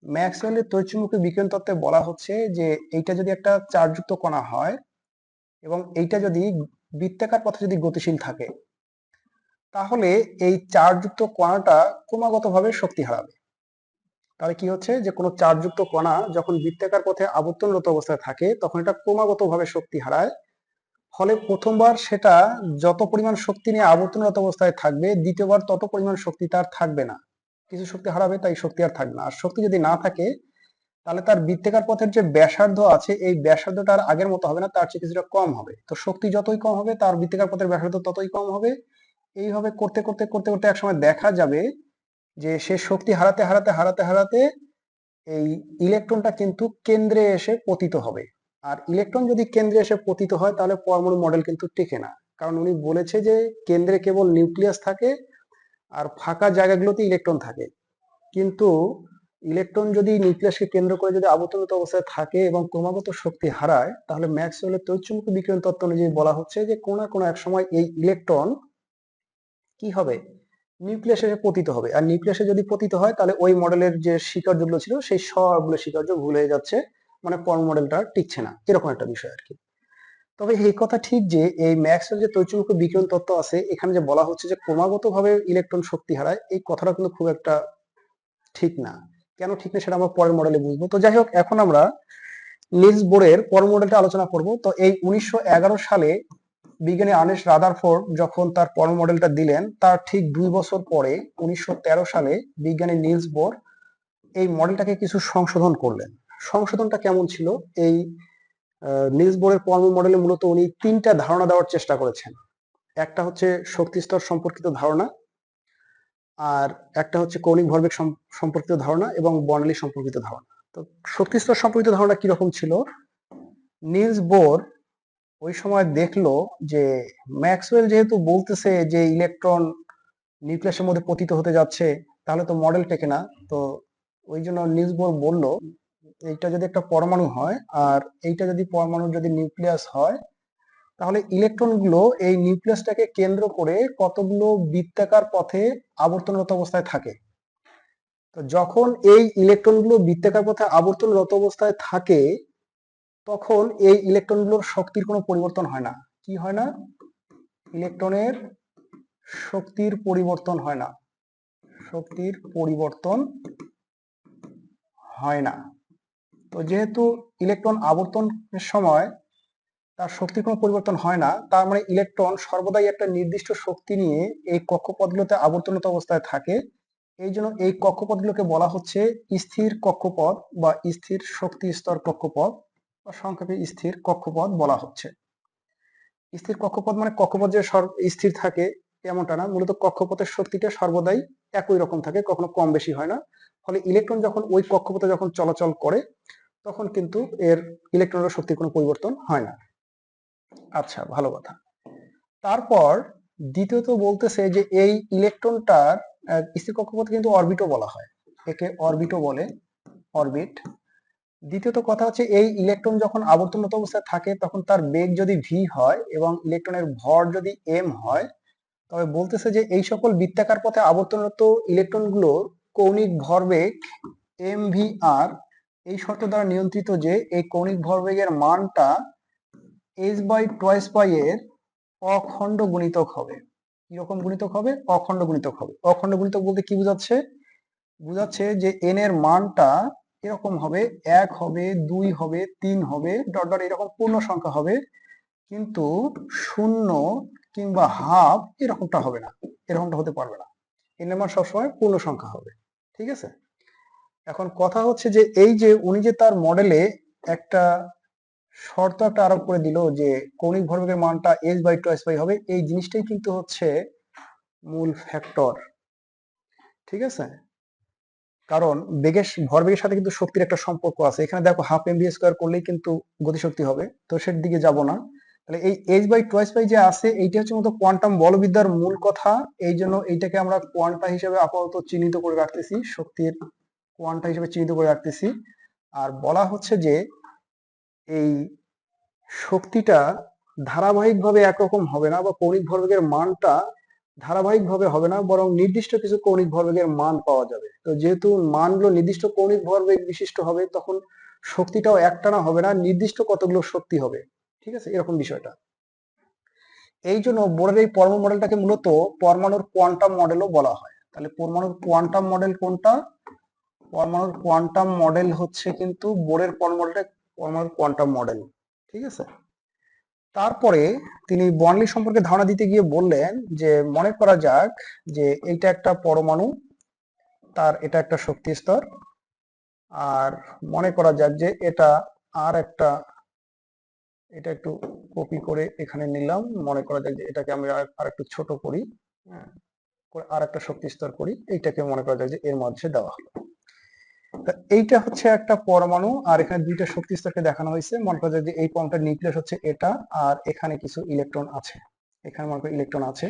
ম্যাক্সওয়েলের তড়িৎচুম্বকীয় বিকিরণ তত্ত্বে বলা হচ্ছে যে এইটা যদি একটা চার্জযুক্ত কণা হয় এবং এইটা যদি বৃত্তাকার পথে যদি গতিশীল থাকে, তাহলে এই চার্জযুক্ত কণাটা ক্রমাগতভাবে শক্তি হারাবে। তাহলে কি হচ্ছে যে কোনো চার্জযুক্ত কণা যখন বৃত্তাকার পথে আবর্তনরত অবস্থায় থাকে তখন এটা ক্রমাগতভাবে শক্তি হারায়। ফলে প্রথমবার সেটা যত পরিমাণ শক্তি নিয়ে আবর্তনরত অবস্থায় থাকবে, দ্বিতীয়বার তত পরিমাণ শক্তি তার থাকবে না, কিছু শক্তি হারাবে, তাই শক্তি আর থাকবে না। আর শক্তি যদি না থাকে তাহলে তার বৃত্তাকার পথের যে ব্যাসার্ধ আছে এই ব্যাসার্ধটা আর আগের মতো হবে না, তার চেয়ে কিছুটা কম হবে। তো শক্তি যতই কম হবে তার বৃত্তাকার পথের ব্যাসার্ধ ততই কম হবে। এইভাবে করতে করতে করতে করতে একসময় দেখা যাবে যে সে শক্তি হারাতে হারাতে হারাতে হারাতে এই ইলেকট্রনটা কিন্তু কেন্দ্রে এসে পতিত হবে। আর ইলেকট্রন যদি কেন্দ্রে এসে পতিত হয় তাহলে পরমাণু মডেল কিন্তু টেকে না, কারণ উনি বলেছে যে কেন্দ্রে কেবল নিউক্লিয়াস থাকে আর ফাঁকা জায়গাগুলোতে ইলেকট্রন থাকে। কিন্তু ইলেকট্রন যদি নিউক্লিয়াসকে কেন্দ্র করে যদি আবর্তনরত অবস্থায় থাকে এবং ক্রমাগত শক্তি হারায়, তাহলে ম্যাক্সওয়েলের তড়িৎচুম্বকীয় বিকিরণ তত্ত্ব অনুযায়ী বলা হচ্ছে যে কোনো না কোনো এক সময় এই ইলেকট্রন কি হবে, নিউক্লিয়াসে পতিত হবে। আর নিউক্লিয়াসে যদি পতিত হয় তাহলে ওই মডেলের যে স্বীকার্যগুলো ছিল সেই সবগুলো স্বীকার্য ভুল হয়ে যাচ্ছে, মানে পর্ন মডেলটা টিকছে না, এরকম একটা বিষয় আর কি। তবে এই কথা ঠিক যে এই ম্যাক্সওয়েল যে তড়িৎচুম্বকীয় বিকিরণ তত্ত্ব আছে, এখানে যে বলা হচ্ছে যে ক্রমাগত ভাবে ইলেকট্রন শক্তি হারায়, এই কথাটা কিন্তু খুব একটা ঠিক না। কেন ঠিক না সেটা আমরা পরের মডেলে বুঝবো। তো যাই হোক, এখন আমরা নিলস বোরের পর্ন মডেলটা আলোচনা করব। তো এই 1911 সালে বিজ্ঞানী আর্নেস্ট রাদারফোর্ড যখন তার পর্ন মডেলটা দিলেন, তার ঠিক 2 বছর পরে 1913 সালে বিজ্ঞানী নিলস বোর এই মডেলটাকে কিছু সংশোধন করলেন। সংশোধনটা কেমন ছিল? এই নিলস বোরের পর্ন মডেলে মূলত উনি 3টা ধারণা দেওয়ার চেষ্টা করেছেন। একটা হচ্ছে শক্তি স্তর সম্পর্কিত ধারণা, আর একটা হচ্ছে কৌণিক ভরবেগ সম্পর্কিত ধারণা এবং বর্ণালী সম্পর্কিত ধারণা। তো শক্তি স্তর সম্পর্কিত ধারণা কিরকম ছিল? নিলস বোর ওই সময় দেখলো যে ম্যাক্সওয়েল যেহেতু বলতেছে যে ইলেকট্রন নিউক্লিয়াসের মধ্যে পতিত হতে যাচ্ছে, তাহলে তো মডেল টেকে না। তো ওই জন্য নিলস বোর বলল এইটা যদি একটা পরমাণু হয় আর এইটা যদি পরমাণুর যদি নিউক্লিয়াস হয়, তাহলে ইলেকট্রন গুলো এই নিউক্লিয়াসটাকে কেন্দ্র করে কতগুলো বৃত্তাকার পথে আবর্তনরত অবস্থায় থাকে। তো যখন এই ইলেকট্রনগুলো বৃত্তাকার পথে আবর্তনরত অবস্থায় থাকে, তখন এই ইলেকট্রনগুলোর শক্তির কোনো পরিবর্তন হয় না। কি হয় না? ইলেকট্রনের শক্তির পরিবর্তন হয় না, শক্তির পরিবর্তন হয় না। তো যেহেতু ইলেকট্রন আবর্তনের সময় তার শক্তির কোনো পরিবর্তন হয় না, তার মানে ইলেকট্রন সর্বদাই একটা নির্দিষ্ট শক্তি নিয়ে এই কক্ষপথগুলোতে আবর্তনত অবস্থায় থাকে। এই জন্য এই কক্ষপথগুলোকে বলা হচ্ছে স্থির কক্ষপথ বা স্থির শক্তি স্তর কক্ষপথ, বা সংক্ষেপে স্থির কক্ষপথ বলা হচ্ছে। স্থির কক্ষপথ মানে কক্ষপথ যে স্থির থাকে এমনটা না, মূলত কক্ষপথের শক্তিটা সর্বদাই একই রকম থাকে, কখনো কম বেশি হয় না। ফলে ইলেকট্রন যখন ওই কক্ষপথে যখন চলাচল করে তখন কিন্তু এর ইলেকট্রনের শক্তির কোনো পরিবর্তন হয় না। আচ্ছা, ভালো কথা। তারপর দ্বিতীয়ত বলতেছে যে এই ইলেকট্রনটার স্থির কক্ষপথ কিন্তু অরবিটও বলা হয়, একে অরবিটও বলে, অরবিট। দ্বিতীয়ত কথা হচ্ছে এই ইলেকট্রন যখন আবর্তনরত অবস্থায় থাকে তখন তার বেগ যদি ভি হয় এবং ইলেকট্রনের ভর যদি এম হয়, তবে বলতেছে যে এই সকল বৃত্তাকার পথে আবর্তনরত ইলেকট্রনগুলোর কৌণিক ভরবেগ এম ভি আর এই শর্ত দ্বারা নিয়ন্ত্রিত যে এই কৌণিক ভরবেগের মানটা h/2 এর অখণ্ড গুণিতক হবে। কিরকম গুণিতক হবে? অখণ্ড গুণিতক হবে। অখণ্ড গুণিতক বলতে কি বোঝাচ্ছে? বোঝাচ্ছে যে এন এর মানটা এরকম হবে, 1 হবে, 2 হবে, 3 হবে, ডট ডট এরকম পূর্ণ সংখ্যা হবে, কিন্তু 0 কিংবা হাফ এরকমটা হবে না, এরকমটা হতে পারবে না। এন এর মান সবসময় পূর্ণ সংখ্যা হবে। ঠিক আছে। এখন কথা হচ্ছে যে এই যে উনি যে তার মডেলে একটা শর্ত একটা আরোপ করে দিল যে কৌণিক ভরবেগের মানটা h/2 হবে, এই জিনিসটাই কিন্তু হচ্ছে মূল ফ্যাক্টর। ঠিক আছে, কারণ ভরবেগের সাথে কিন্তু শক্তির একটা সম্পর্ক আছে। এখানে দেখো হাফ mv² করলেই কিন্তু গতিশক্তি হবে, তো সের দিকে যাব না। তাহলে এই h/2 যে আছে এইটা হচ্ছে মতো কোয়ান্টাম বলবিদ্যার মূল কথা। এই জন্য এইটাকে আমরা কোয়ান্টা হিসেবে আপাতত চিহ্নিত করে রাখতেছি, শক্তির কোয়ান্টা হিসেবে চিহ্নিত করে রাখতেছি। আর বলা হচ্ছে যে এই শক্তিটা ধারাবাহিকভাবে একরকম হবে না, বা কৌণিক ভরবেগের মানটা ধারাবাহিকভাবে হবে না, বরং নির্দিষ্ট কিছু কৌণিক ভরবেগের মান পাওয়া যাবে। তো যেহেতু মানগুলো নির্দিষ্ট কৌণিক ভরবেগ বিশিষ্ট হবে, তখন শক্তিটাও একটানা হবে না, নির্দিষ্ট কতগুলো শক্তি হবে। ঠিক আছে, এরকম বিষয়টা। এই জন্য বোরের এই পরমাণু মডেলটাকে মূলত পরমাণুর কোয়ান্টাম মডেলও বলা হয়। তাহলে পরমাণুর কোয়ান্টাম মডেল কোনটা? পরমাণুর কোয়ান্টাম মডেল হচ্ছে কিন্তু বোরের পরমাণুর কোয়ান্টাম মডেল। ঠিক আছে, তারপরে তিনি বর্ণালী সম্পর্কে ধারণা দিতে গিয়ে বললেন যে মনে করা যাক যে এইটা একটা পরমাণু, তার এটা একটা শক্তি স্তর, আর মনে করা যাক যে এটা আর একটা, এটা একটু কপি করে এখানে নিলাম, মনে করা যাক যে এটাকে আমি আর একটু ছোট করি, হ্যাঁ, করে আর একটা শক্তি স্তর করি, এইটাকে মনে করা যাক যে এর মধ্যে দেওয়া হলো। এইটা হচ্ছে একটা পরমাণু, আর এখানে দুইটা শক্তি স্তরকে দেখানো হয়েছে। মনে করা যায় যে এই পরমাণুটার নিউক্লিয়াস হচ্ছে এটা, আর এখানে কিছু ইলেকট্রন আছে, এখানে মনে করি ইলেকট্রন আছে।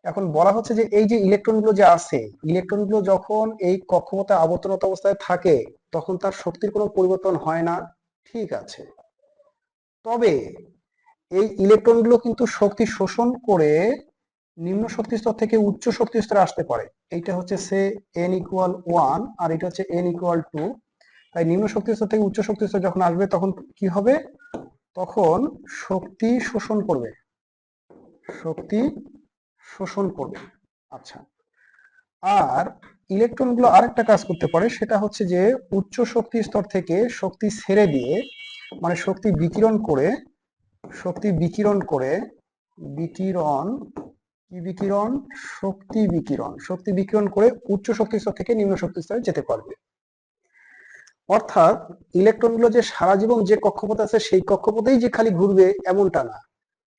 এখন বলা হচ্ছে যে এই যে ইলেকট্রনগুলো যে আছে, ইলেকট্রনগুলো যখন এই কক্ষপথে আবর্তনত অবস্থায় থাকে তখন তার শক্তির কোনো পরিবর্তন হয় না। ঠিক আছে, তবে এই ইলেকট্রনগুলো কিন্তু শক্তি শোষণ করে নিম্ন শক্তি স্তর থেকে উচ্চ শক্তি স্তরে আসতে পারে। এইটা হচ্ছে সে n=1 আর এটা হচ্ছে n=2। তাই নিম্ন শক্তি স্তর থেকে উচ্চ শক্তি স্তর যখন আসবে তখন কি হবে? তখন শক্তি শোষণ করবে, শক্তি শোষণ করবে। আচ্ছা, আর ইলেকট্রন গুলো আরেকটা কাজ করতে পারে, সেটা হচ্ছে যে উচ্চ শক্তি স্তর থেকে শক্তি ছেড়ে দিয়ে, মানে শক্তি বিকিরণ করে, বিকিরণ কি বিকিরণ? শক্তি বিকিরণ করে উচ্চ শক্তি স্তর থেকে নিম্ন শক্তি স্তরে যেতে পারবে। অর্থাৎ ইলেকট্রন গুলো যে সারা জীবন যে কক্ষপথে আছে সেই কক্ষপথেই যে খালি ঘুরবে এমনটা না।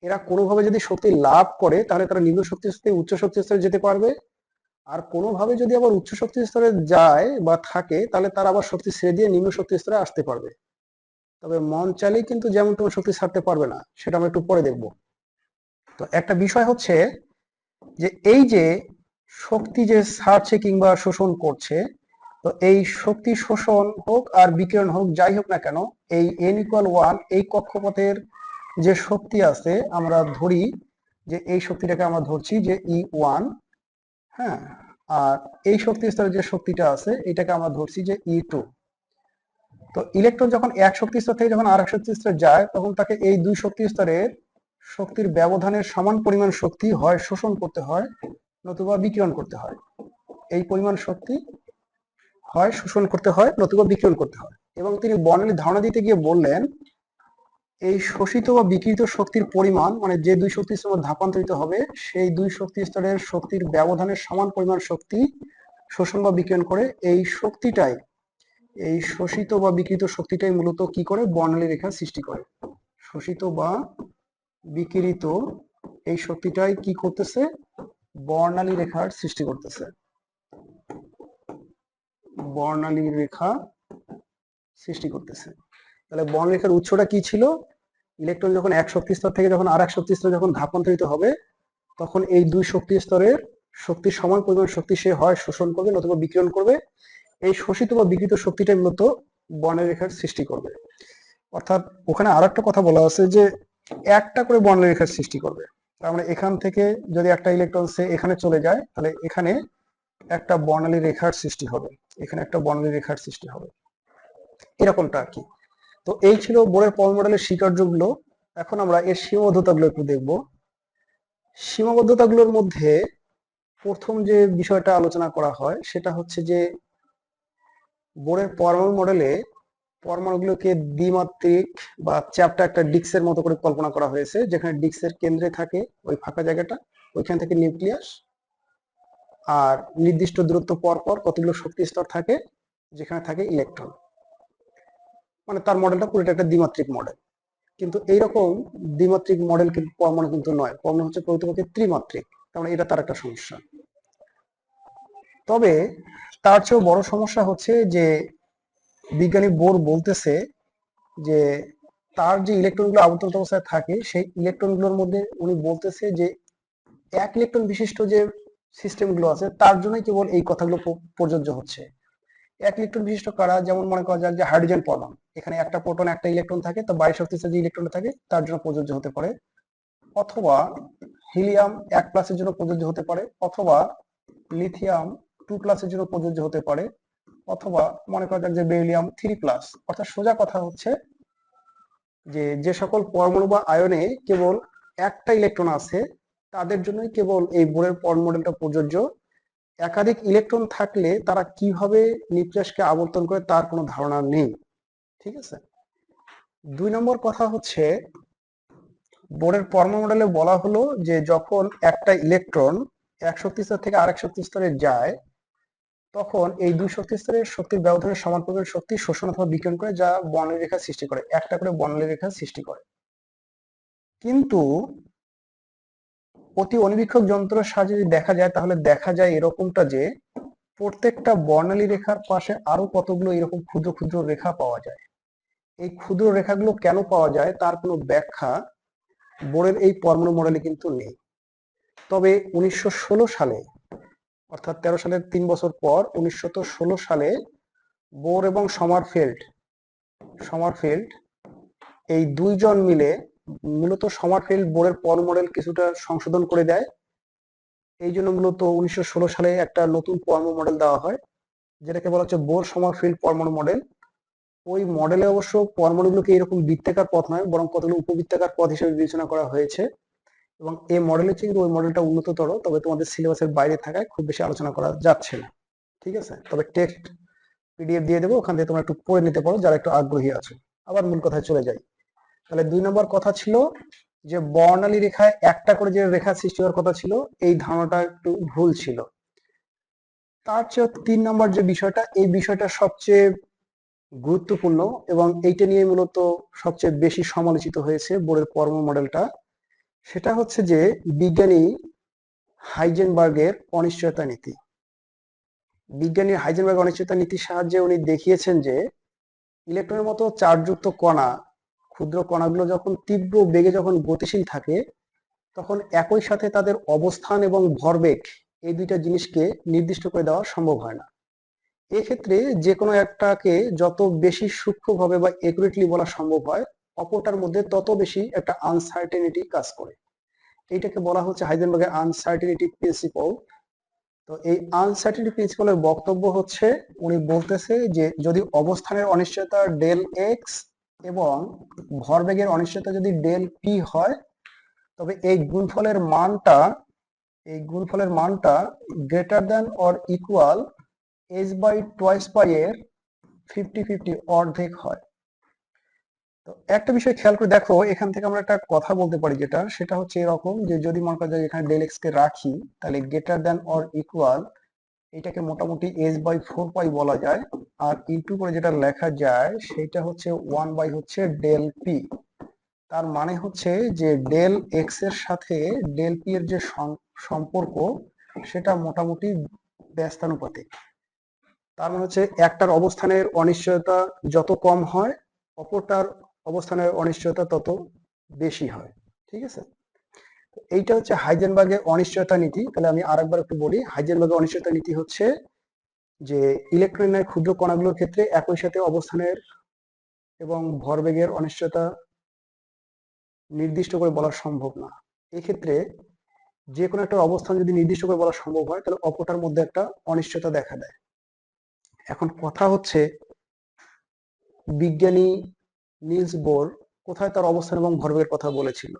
এরা কোনোভাবে যদি শক্তি লাভ করে তাহলে তারা নিম্ন শক্তি স্তর থেকে উচ্চ শক্তি স্তরে যেতে পারবে, আর কোনোভাবে যদি আবার উচ্চ শক্তি স্তরে যায় বা থাকে তাহলে তারা আবার শক্তি ছেড়ে দিয়ে নিম্ন শক্তি স্তরে আসতে পারবে। তবে মন চাইলেই কিন্তু যেমন তেমন শক্তি ছাড়তে পারবে না, সেটা আমরা একটু পরে দেখব। তো একটা বিষয় হচ্ছে যে এই যে শক্তি যে ছাড়ছে কিংবা শোষণ করছে, তো এই শক্তি শোষণ হোক আর বিকিরণ হোক, যাই হোক না কেন, এই n=1 এই কক্ষপথের যে শক্তি আছে, আমরা ধরি যে এই শক্তিটাকে আমরা ধরছি যে E1, হ্যাঁ, আর এই শক্তি স্তরের যে শক্তিটা আছে এটাকে আমরা ধরছি যে E2। তো ইলেকট্রন যখন এক শক্তি স্তর থেকে যখন আরেক শক্তি স্তরে যায় তখন তাকে এই দুই শক্তি স্তরের শক্তির ব্যবধানের সমান পরিমাণ শক্তি হয় শোষণ করতে হয় নতুবা বিকিরণ করতে হয়। এই পরিমাণ শক্তি হয় শোষণ করতে হয় নতুবা বিকিরণ করতে হয়। এবং তিনি বর্ণালীর ধারণা দিতে গিয়ে বললেন এই শোষিত বা বিকিরিত শক্তির পরিমাণ, মানে যে দুই শক্তি স্তর ধাপান্তরিত হবে সেই দুই শক্তি স্তরের শক্তির ব্যবধানের সমান পরিমাণ শক্তি শোষণ বা বিকিরণ করে, এই শক্তিটাই, এই শোষিত বা বিকিরিত শক্তিটাই মূলত কি করে? বর্ণালী রেখার সৃষ্টি করে। শোষিত বা বিকিরিত এই শক্তিটাই কি করতেছে? বর্ণালী রেখার সৃষ্টি করতেছে, বর্ণালী রেখা সৃষ্টি করতেছে। তাহলে বর্ণালী রেখার উৎসটা কি ছিল? ইলেকট্রন যখন এক শক্তি স্তর থেকে যখন আর এক শক্তি স্তরে যখন ধাপান্তরিত হবে তখন এই দুই শক্তি স্তরের শক্তির সমান পরিমাণ শক্তি সে হয় শোষণ করবে নতুবা বিকিরণ করবে। এই শোষিত বা বিকিরিত শক্তিটাই মূলত বর্ণালী রেখার সৃষ্টি করবে। অর্থাৎ ওখানে আর একটা কথা বলা আছে যে একটা করে বর্ণালী রেখার সৃষ্টি করবে। তার মানে এখান থেকে যদি একটা ইলেকট্রন সে এখানে চলে যায় তাহলে এখানে একটা বর্ণালী রেখার সৃষ্টি হবে, এখানে একটা বর্ণালী রেখার সৃষ্টি হবে, এরকমটা আর কি। তো এই ছিল বোরের পরমাণু মডেলের স্বীকার্যগুলো। এখন আমরা এর সীমাবদ্ধতাগুলো একটু দেখব। সীমাবদ্ধতাগুলোর মধ্যে প্রথম যে বিষয়টা আলোচনা করা হয় সেটা হচ্ছে যে বোরের পরমাণু মডেলে পরমাণুগুলোকে দ্বিমাত্রিক বা চ্যাপ্টা একটা ডিস্কের মতো করে কল্পনা করা হয়েছে, যেখানে ডিস্কের কেন্দ্রে থাকে ওই ফাঁকা জায়গাটা, ওইখান থেকে নিউক্লিয়াস, আর নির্দিষ্ট দূরত্ব পর পর কতগুলো শক্তি স্তর থাকে, যেখানে থাকে ইলেকট্রন। মানে তার মডেলটা পুরোটা একটা দ্বিমাত্রিক মডেল। কিন্তু এইরকম দ্বিমাত্রিক মডেল কিন্তু পরমাণু কিন্তু নয়, পরমাণু হচ্ছে প্রকৃতপক্ষে ত্রিমাত্রিক। তার মানে এটা তার একটা সমস্যা। তবে তার চেয়েও বড় সমস্যা হচ্ছে যে বিজ্ঞানী বোর বলতেছে যে তার যে ইলেকট্রনগুলো আবর্তন অবস্থায় থাকে সেই ইলেকট্রনগুলোর মধ্যে উনি বলতেছে যে এক ইলেকট্রন বিশিষ্ট যে সিস্টেমগুলো আছে তার জন্যই কেবল এই কথাগুলো প্রযোজ্য হচ্ছে। এক ইলেকট্রন বিশিষ্ট কারা, যেমন মনে করা যাক যে হাইড্রোজেন পরমাণু, এখানে একটা প্রোটন একটা ইলেকট্রন থাকে, তো বাইশ শক্তিশালী যে ইলেকট্রন থাকে তার জন্য প্রযোজ্য হতে পারে। অথবা হিলিয়াম 1+ জন্য প্রযোজ্য হতে পারে, অথবা লিথিয়াম 2+ জন্য প্রযোজ্য হতে পারে, অথবা মনে করা যাক যে বেরিলিয়াম 3+। অর্থাৎ সোজা কথা হচ্ছে যে যে সকল পরমাণু বা আয়নে কেবল একটা ইলেকট্রন আছে তাদের জন্যই কেবল এই বোরের পরমাণু মডেলটা প্রযোজ্য। একাধিক ইলেকট্রন থাকলে তারা কিভাবে নিউক্লিয়াসকে আবর্তন করে তার কোনো ধারণা নেই। ঠিক আছে। 2 নম্বর কথা হচ্ছে বোরের পরমাণু মডেলে বলা হলো যে যখন একটা ইলেকট্রন এক শক্তি স্তর থেকে আরেক শক্তি স্তরে যায় তখন এই দুই শক্তি স্তরের শক্তির ব্যবধানের সমান পরিমাণ শক্তি শোষণ অথবা বিকিরণ করে, যা বর্ণালী রেখা সৃষ্টি করে, একটা করে বর্ণালী রেখা সৃষ্টি করে। কিন্তু অতি অণুবীক্ষক যন্ত্রের সাহায্যে যদি দেখা যায় তাহলে দেখা যায় এরকমটা যে প্রত্যেকটা বর্ণালী রেখার পাশে আরো কতগুলো এরকম ক্ষুদ্র ক্ষুদ্র রেখা পাওয়া যায়। এই ক্ষুদ্র রেখাগুলো কেন পাওয়া যায় তার কোনো ব্যাখ্যা বোরের এই পরমাণু মডেলে কিন্তু নেই। তবে 1916 সালে, অর্থাৎ 13 সালের 3 বছর পর 1916 সালে বোর এবং সমারফেল্ড এই দুইজন মিলে, মূলত সমারফেল্ড বোরের পরমাণু মডেল কিছুটা সংশোধন করে দেয়। এই জন্য মূলত 1916 সালে একটা নতুন পরমাণু মডেল দেওয়া হয়, যেটাকে বলা হচ্ছে বোর সমারফেল্ড পরমাণু মডেল। ওই মডেলে অবশ্য পরমাণুগুলোকে এরকম বৃত্তাকার পথ নয়, বরং কতগুলো উপবৃত্তাকার পথ হিসেবে বিবেচনা করা হয়েছে। এবং এই মডেলের চেয়ে কিন্তু ওই মডেলটা উন্নততর, তবে তোমাদের সিলেবাসের বাইরে থাকায় খুব বেশি আলোচনা করা যাচ্ছে না। ঠিক আছে, তবে টেক্সট পিডিএফ দিয়ে দেবো, ওখান থেকে তোমরা একটু পড়ে নিতে পারো যারা একটু আগ্রহী আছে। আবার মূল কথায় চলে যাই। তাহলে 2 নম্বর কথা ছিল যে বর্ণালী রেখায় একটা করে যে রেখা সৃষ্টি হওয়ার কথা ছিল, এই ধারণাটা একটু ভুল ছিল। তার চেয়ে 3 নম্বর যে বিষয়টা, এই বিষয়টা সবচেয়ে গুরুত্বপূর্ণ এবং এইটা নিয়ে মূলত সবচেয়ে বেশি সমালোচিত হয়েছে বোরের পরমাণু মডেলটা। সেটা হচ্ছে যে বিজ্ঞানী হাইজেনবার্গের অনিশ্চয়তা নীতি। বিজ্ঞানী হাইজেনবার্গ অনিশ্চয়তা নীতির সাহায্যে উনি দেখিয়েছেন যে ইলেকট্রনের মতো চার্জযুক্ত কণা, ক্ষুদ্র কণাগুলো যখন তীব্র বেগে যখন গতিশীল থাকে তখন একই সাথে তাদের অবস্থান এবং ভরবেগ এই দুইটা জিনিসকে নির্দিষ্ট করে দেওয়া সম্ভব হয় না। এক্ষেত্রে যে কোনো একটাকে যত বেশি সূক্ষ্মভাবে বা একুরেটলি বলা সম্ভব হয়, অপরটার মধ্যে তত বেশি একটা আনসার্টেনিটি কাজ করে। এইটাকে বলা হচ্ছে হাইজেনবার্গের আনসার্টেনিটি প্রিন্সিপল। তো এই আনসার্টেনিটি প্রিন্সিপলের বক্তব্য হচ্ছে উনি বলতেছে যে যদি অবস্থানের অনিশ্চয়তা ডেল এক্স এবং ভরবেগের অনিশ্চয়তা যদি ডেল পি হয়, তবে এই গুণফলের মানটা greater than or equal h/2 এর 50-50 অর্ধেক হয়। তো একটা বিষয় খেয়াল করে দেখো, এখান থেকে আমরা একটা কথা বলতে পারি, সেটা হচ্ছে এরকম যে যদি মনে করা যায় এখানে ডেল এক্স কে রাখি, তাহলে গ্রেটার দেন অর ইকুয়াল এটাকে মোটামুটি h/4 বলা যায়। আর ইনটু করে যেটা লেখা যায় সেটা হচ্ছে 1 হচ্ছে ডেল পি। তার মানে হচ্ছে যে ডেল এক্স এর সাথে ডেল পি এর যে সম্পর্ক সেটা মোটামুটি ব্যস্তানুপাতিক। তার মানে হচ্ছে একটার অবস্থানের অনিশ্চয়তা যত কম হয় অপরটার অবস্থানের অনিশ্চয়তা তত বেশি হয়। ঠিক আছে, এইটা হচ্ছে হাইজেনবার্গের অনিশ্চয়তা নীতি। তাহলে আমি আরেকবার একটু বলি, হাইজেনবার্গের অনিশ্চয়তা নীতি হচ্ছে যে ইলেকট্রনের ক্ষুদ্র কণাগুলোর ক্ষেত্রে একই সাথে অবস্থানের এবং ভরবেগের অনিশ্চয়তা নির্দিষ্ট করে বলা সম্ভব না। এক্ষেত্রে যে কোনো একটা অবস্থান যদি নির্দিষ্ট করে বলা সম্ভব হয় তাহলে অপরটার মধ্যে একটা অনিশ্চয়তা দেখা দেয়। এখন কথা হচ্ছে বিজ্ঞানী নিলস বোর কোথায় তার অবস্থান এবং ভরবেগের কথা বলেছিল।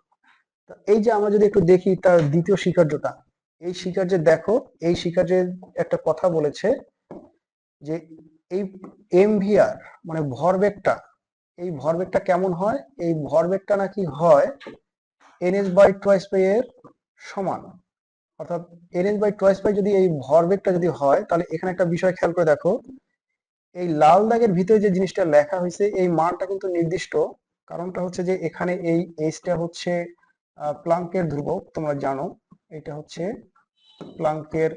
এই যে আমরা যদি একটু দেখি তার দ্বিতীয় স্বীকার্যটা, এই স্বীকার্যে দেখো, এই স্বীকার্যের একটা কথা বলেছে যে এই এমভিআর মানে ভরবেগটা, এই ভরবেগটা কেমন হয়, এই ভরবেগটা নাকি হয় NH/2 এর সমান। অর্থাৎ NH/2 যদি এই ভরবেগটা যদি হয়, তাহলে এখানে একটা বিষয় খেয়াল করে দেখো, এই লাল দাগের ভিতরে যে জিনিসটা লেখা হয়েছে এই মানটা কিন্তু নির্দিষ্ট। কারণটা হচ্ছে যে এখানে এই এইচটা হচ্ছে প্লাঙ্কের ধ্রুবক, তোমরা জানো এটা হচ্ছে প্লাঙ্কের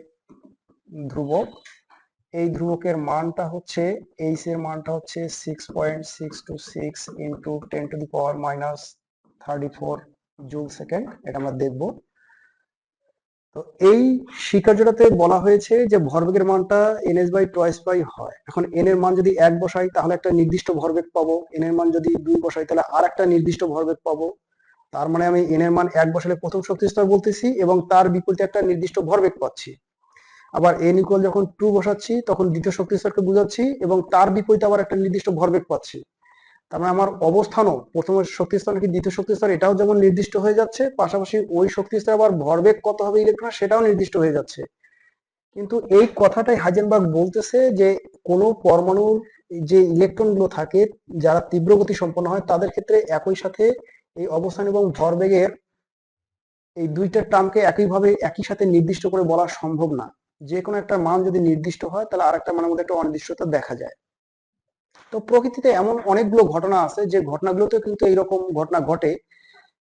ধ্রুবক। এই ধ্রুবকের মানটা হচ্ছে এইচ এর মানটা হচ্ছে 6.626 ইন্টু 10⁻³ জুল সেকেন্ড, এটা আমরা দেখবো। তো এই স্বীকার্যটাতে বলা হয়েছে যে ভরবেগের মানটা NH/2 হয়। এখন n এর মান যদি 1 বসাই তাহলে একটা নির্দিষ্ট ভরবেগ পাবো, n এর মান যদি 2 বসাই তাহলে আর একটা নির্দিষ্ট ভরবেগ পাবো। তার মানে আমি n এর মান 1 বসালে প্রথম শক্তি স্তর বলতেছি এবং তার বিপরীতে একটা নির্দিষ্ট ভরবেগ পাচ্ছি। আবার n ইকুয়াল যখন 2 বসাচ্ছি তখন দ্বিতীয় শক্তি স্তরকে বোঝাচ্ছি এবং তার বিপরীতে আবার একটা নির্দিষ্ট ভরবেগ পাচ্ছি। তার মানে আমার অবস্থানও প্রথম শক্তি স্তর নাকি দ্বিতীয় শক্তি স্তর এটাও যেমন নির্দিষ্ট হয়ে যাচ্ছে, পাশাপাশি ওই শক্তি স্তরে আবার ভরবেগ কত হবে ইলেকট্রন সেটাও নির্দিষ্ট হয়ে যাচ্ছে। কিন্তু এই কথাটাই হাইজেনবার্গ বলতেছে যে কোনো পরমাণুর যে ইলেকট্রন গুলো থাকে যারা তীব্র গতি সম্পন্ন হয় তাদের ক্ষেত্রে একই সাথে এই অবস্থান এবং ভরবেগের এই দুইটা টার্মকে একইভাবে একই সাথে নির্দিষ্ট করে বলা সম্ভব না। যে কোনো একটা মান যদি নির্দিষ্ট হয় তাহলে আর একটা মানের মধ্যে একটা অনির্দিষ্টতা দেখা যায়। তো প্রকৃতিতে এমন অনেকগুলো ঘটনা আছে যে ঘটনাগুলোতে কিন্তু এইরকম ঘটনা ঘটে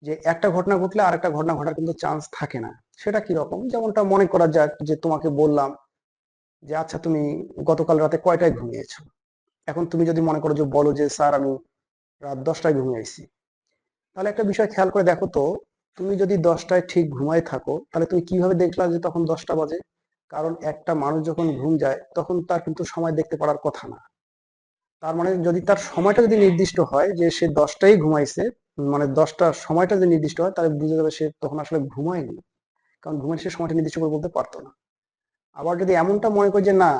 যে একটা ঘটনা ঘটলে আরেকটা ঘটনা ঘটার কিন্তু চান্স থাকে না। সেটা কি রকম, যেমনটা মনে করা যাক যে তোমাকে বললাম যে আচ্ছা তুমি গতকাল রাতে কয়টায় ঘুমিয়েছো। এখন তুমি যদি মনে করো যে বলো যে স্যার আমি রাত 10টায় ঘুমিয়েছি, তাহলে একটা বিষয় খেয়াল করে দেখো তো, তুমি যদি 10টায় ঠিক ঘুমায় থাকো তাহলে তুমি কিভাবে দেখলা যে তখন 10টা বাজে? কারণ একটা মানুষ যখন ঘুম যায় তখন তার কিন্তু সময় দেখতে পারার কথা না। তার মানে যদি তার সময়টা যদি নির্দিষ্ট হয় যে সে 10টায় ঘুমাইছে, মানে 10টার সময়টা যদি নির্দিষ্ট হয় তাহলে বুঝে যাবে সে তখন আসলে ঘুমায়নি, কারণ ঘুমাইলে সে সময়টা নির্দিষ্ট করে বলতে পারতো না। আবার যদি এমনটা মনে করি যে না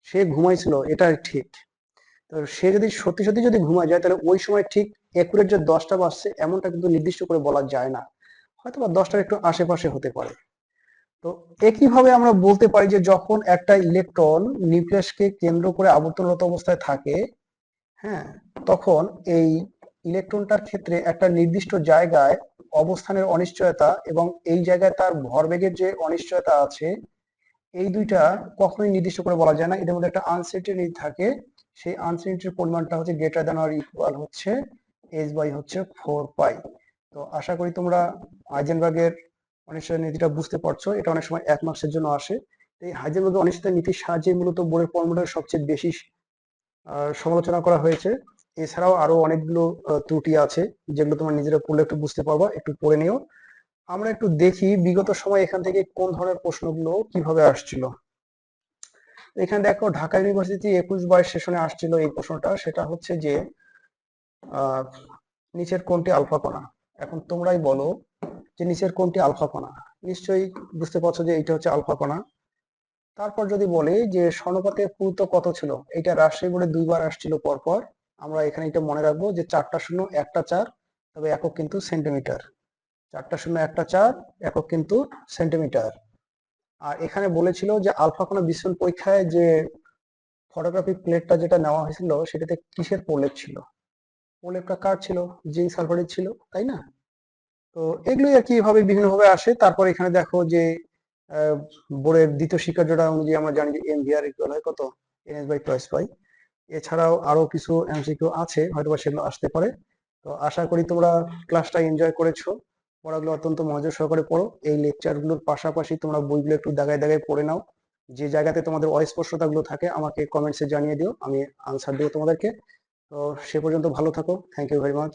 সে ঘুমাইছিল এটা ঠিক, তো সে যদি সত্যি সত্যি যদি ঘুমায় যায় তাহলে ওই সময় ঠিক একুরেট যে 10টা বাজছে এমনটা কিন্তু নির্দিষ্ট করে বলা যায় না, হয়তো বা 10টার একটু আশেপাশে হতে পারে। তো একইভাবে আমরা বলতে পারি যে যখন একটা ইলেকট্রন নিউক্লিয়াসকে কেন্দ্র করে আবর্তনরত অবস্থায় থাকে, হ্যাঁ, তখন এই ইলেকট্রনটার ক্ষেত্রে একটা নির্দিষ্ট জায়গায় অবস্থানের অনিশ্চয়তা এবং এই জায়গায় তার ভরবেগের যে অনিশ্চয়তা আছে, এই দুইটা কখনোই নির্দিষ্ট করে বলা যায় না, এদের মধ্যে একটা আনসার্টেনিটি থাকে। সেই আনসার্টেনিটির পরিমাণটা হচ্ছে গ্রেটার দ্যান অর ইকুয়াল হচ্ছে h/হচ্ছে 4 পাই। তো আশা করি তোমরা হাইজেনবার্গের অনিশ্চয়তা নীতিটা বুঝতে পারছো, এটা অনেক সময় 1 মার্কসের জন্য আসে। এই হাইজেনবার্গের অনিশ্চয়তা নীতির সাহায্যে মূলত বোরের ফর্মুলার সবচেয়ে বেশি সমালোচনা করা হয়েছে। এছাড়াও আরো অনেকগুলো ত্রুটি আছে যেগুলো তোমরা নিজেরা পড়লে একটু বুঝতে পারবা, একটু পড়ে নিও। আমরা একটু দেখি বিগত সময় এখান থেকে কোন ধরনের প্রশ্নগুলো কিভাবে আসছিল। এখানে দেখো ঢাকা ইউনিভার্সিটি 21-22 সেশনে আসছিল এই প্রশ্নটা, সেটা হচ্ছে যে আহ নিচের কোনটি আলফা কণা। এখন তোমরাই বলো যে নিচের কোনটি আলফা কণা। নিশ্চয়ই বুঝতে পারছো যে এটা হচ্ছে আলফা কণা। তারপর যদি বলে যে স্বর্ণপাতের পুরুত্ব কত ছিল, এটা রাজশাহী বোর্ডে 2বার আসছিল পরপর। আমরা এখানে এটা মনে রাখবো যে 4টা শূন্য 1টা 4, তবে একক কিন্তু সেন্টিমিটার। 4টা শূন্য 1টা 4, একক কিন্তু সেন্টিমিটার। আর এখানে বলেছিল যে আলফা কণা বিস্ফোরণ পরীক্ষায় যে ফটোগ্রাফিক প্লেটটা যেটা নেওয়া হয়েছিল সেটাতে কিসের প্রলেপ ছিল? প্রলেপটা কার ছিল? জিঙ্ক সালফাইড ছিল, তাই না? তো এগুলোই আর কি এভাবে বিভিন্ন ভাবে আসে। তারপর এখানে দেখো যে বোর্ডের দ্বিতীয় স্বীকার্যটা অনুযায়ী আমরা জানি যে MVR ইকুয়াল হয় কত? NH/2 এছাড়াও আরো কিছু এমসিকিউ আছে, হয়তো বা সেগুলো আসতে পারে। তো আশা করি তোমরা ক্লাসটা এনজয় করেছো, পড়াগুলো অত্যন্ত মনোযোগ সহকারে পড়ো। এই লেকচারগুলোর পাশাপাশি তোমরা বইগুলো একটু দাগায় দাগায় পড়ে নাও। যে জায়গাতে তোমাদের অস্পষ্টতা গুলো থাকে আমাকে কমেন্টসে জানিয়ে দিও, আমি আনসার দেবো তোমাদেরকে। তো সে পর্যন্ত ভালো থাকো। Thank you very much.